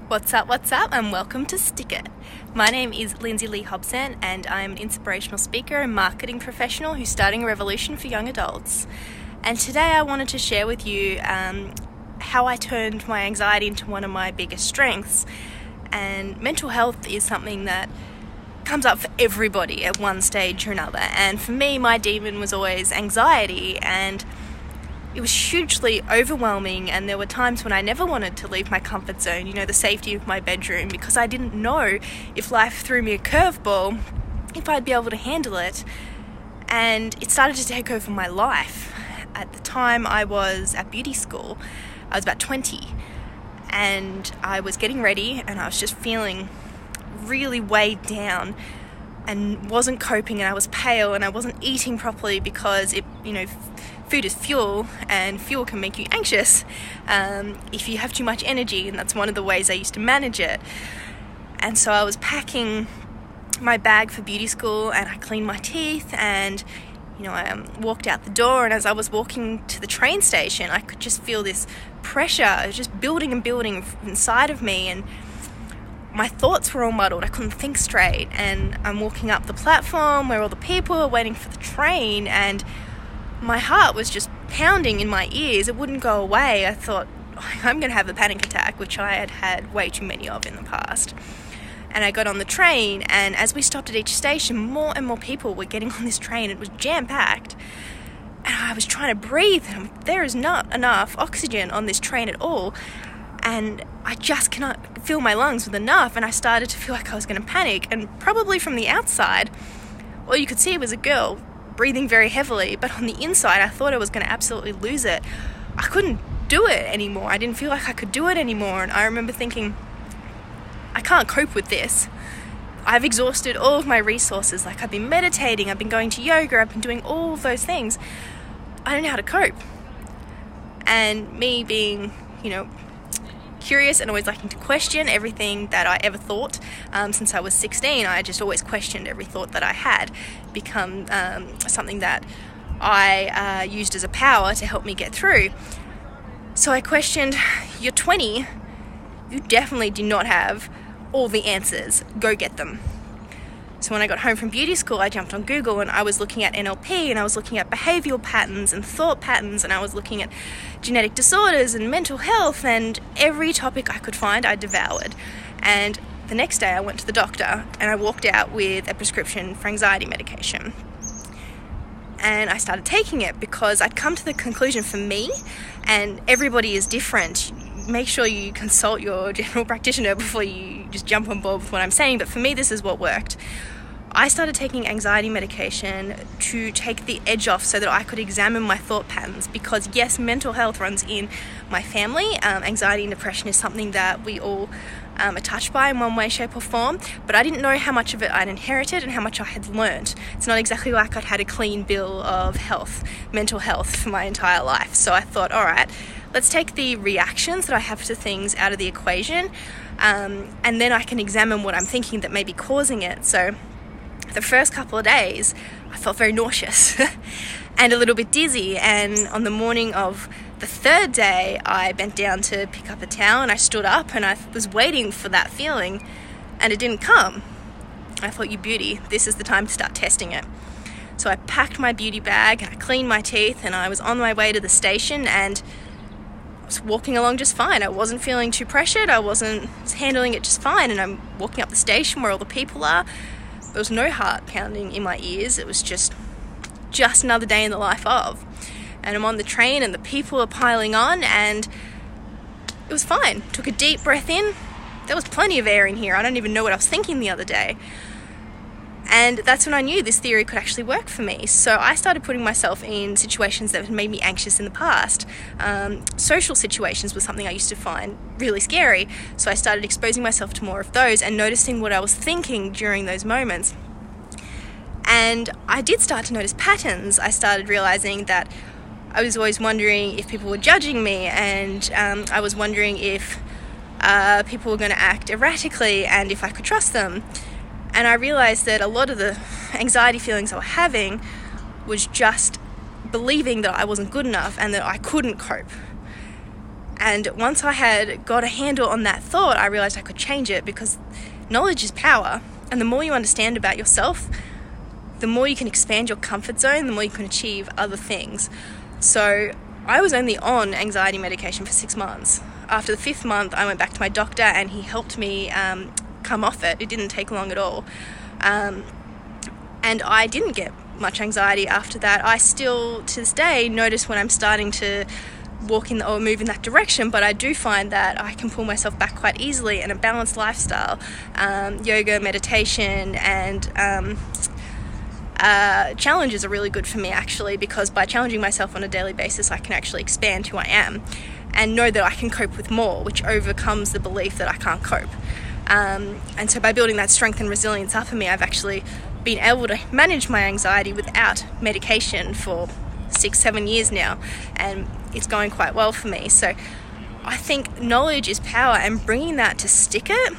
What's up, and welcome to Stick It. My name is Lindsey Leigh Hobson, and I'm an inspirational speaker and marketing professional who's starting a revolution for young adults. And today I wanted to share with you how I turned my anxiety into one of my biggest strengths. And mental health is something that comes up for everybody at one stage or another. And for me, my demon was always anxiety, and it was hugely overwhelming, and there were times when I never wanted to leave my comfort zone, the safety of my bedroom, because I didn't know if life threw me a curveball, if I'd be able to handle it. And it started to take over my life. At the time I was at beauty school, I was about 20, and I was getting ready, and I was just feeling really weighed down and wasn't coping, and I was pale, and I wasn't eating properly because food is fuel, and fuel can make you anxious if you have too much energy, and that's one of the ways I used to manage it. And so I was packing my bag for beauty school, and I cleaned my teeth, and I walked out the door, and as I was walking to the train station, I could just feel this pressure just building and building inside of me, and my thoughts were all muddled. I couldn't think straight, and I'm walking up the platform where all the people are waiting for the train, and my heart was just pounding in my ears. It wouldn't go away. I thought, I'm going to have a panic attack, which I had had way too many of in the past. And I got on the train, and as we stopped at each station, more and more people were getting on this train. It was jam-packed, and I was trying to breathe, and there is not enough oxygen on this train at all, and I just cannot fill my lungs with enough, and I started to feel like I was going to panic. And probably from the outside, all you could see was a girl breathing very heavily, but on the inside I thought I was going to absolutely lose it. I couldn't do it anymore. I didn't feel like I could do it anymore, and I remember thinking, I can't cope with this. I've exhausted all of my resources. I've been meditating, I've been going to yoga, I've been doing all of those things. I don't know how to cope. And me being, curious and always liking to question everything that I ever thought. Since I was 16, I just always questioned every thought that I had, become something that I used as a power to help me get through. So I questioned, you're 20, you definitely do not have all the answers, go get them. So when I got home from beauty school, I jumped on Google, and I was looking at NLP, and I was looking at behavioral patterns and thought patterns, and I was looking at genetic disorders and mental health, and every topic I could find I devoured. And the next day I went to the doctor, and I walked out with a prescription for anxiety medication. And I started taking it because I'd come to the conclusion, for me, and everybody is different, make sure you consult your general practitioner before you just jump on board with what I'm saying, but for me this is what worked. I started taking anxiety medication to take the edge off so that I could examine my thought patterns, because yes, mental health runs in my family. Anxiety and depression is something that we all are touched by in one way, shape or form, but I didn't know how much of it I'd inherited and how much I had learned. It's not exactly like I'd had a clean bill of health, mental health, for my entire life. So I thought, all right, let's take the reactions that I have to things out of the equation, and then I can examine what I'm thinking that may be causing it. So the first couple of days, I felt very nauseous and a little bit dizzy. And on the morning of the third day, I bent down to pick up a towel, and I stood up, and I was waiting for that feeling, and it didn't come. I thought, you beauty, this is the time to start testing it. So I packed my beauty bag, and I cleaned my teeth, and I was on my way to the station, and I was walking along just fine. I wasn't feeling too pressured. I was handling it just fine. And I'm walking up the station where all the people are. There was no heart pounding in my ears. It was just another day in the life of. And I'm on the train, and the people are piling on, and it was fine. Took a deep breath in. There was plenty of air in here. I don't even know what I was thinking the other day. And that's when I knew this theory could actually work for me. So I started putting myself in situations that had made me anxious in the past. Social situations was something I used to find really scary. So I started exposing myself to more of those and noticing what I was thinking during those moments. And I did start to notice patterns. I started realizing that I was always wondering if people were judging me, and I was wondering if people were going to act erratically and if I could trust them. And I realized that a lot of the anxiety feelings I was having was just believing that I wasn't good enough and that I couldn't cope. And once I had got a handle on that thought, I realized I could change it, because knowledge is power. And the more you understand about yourself, the more you can expand your comfort zone, the more you can achieve other things. So I was only on anxiety medication for 6 months. After the 5th month, I went back to my doctor and he helped me come off it. It didn't take long at all. And I didn't get much anxiety after that. I still, to this day, notice when I'm starting to walk in or move in that direction, but I do find that I can pull myself back quite easily, and a balanced lifestyle, yoga, meditation, and challenges are really good for me, actually, because by challenging myself on a daily basis, I can actually expand who I am and know that I can cope with more, which overcomes the belief that I can't cope. And so by building that strength and resilience up in me, I've actually been able to manage my anxiety without medication for 6-7 years now, and it's going quite well for me. So I think knowledge is power, and bringing that to Stick It,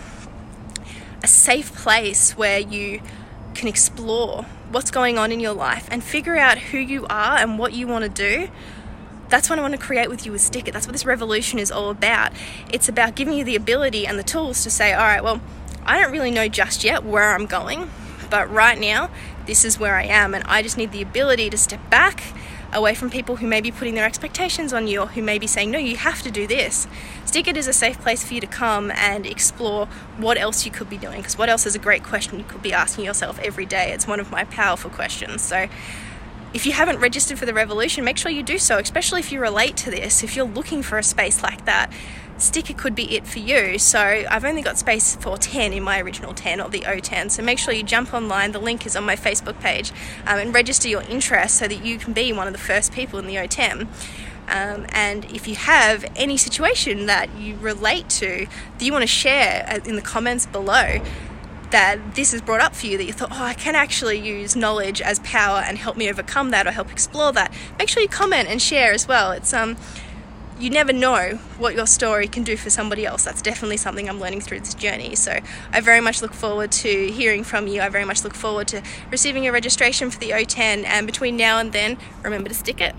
a safe place where you can explore what's going on in your life and figure out who you are and what you want to do. That's what I want to create with you with Stick It. That's what this revolution is all about. It's about giving you the ability and the tools to say, all right, well, I don't really know just yet where I'm going, but right now, this is where I am, and I just need the ability to step back away from people who may be putting their expectations on you, or who may be saying, no, you have to do this. Stick It is a safe place for you to come and explore what else you could be doing, because what else is a great question you could be asking yourself every day. It's one of my powerful questions. So if you haven't registered for the revolution, make sure you do so, especially if you relate to this. If you're looking for a space like that, Stick It could be it for you. So I've only got space for 10 in my original 10, or the O10. So make sure you jump online. The link is on my Facebook page, and register your interest so that you can be one of the first people in the O10. And if you have any situation that you relate to, that you want to share in the comments below, that this is brought up for you, that you thought, I can actually use knowledge as power and help me overcome that, or help explore that, make sure you comment and share as well. It's you never know what your story can do for somebody else. That's definitely something I'm learning through this journey. So I very much look forward to hearing from you. I very much look forward to receiving your registration for the O10. And between now and then, remember to stick it.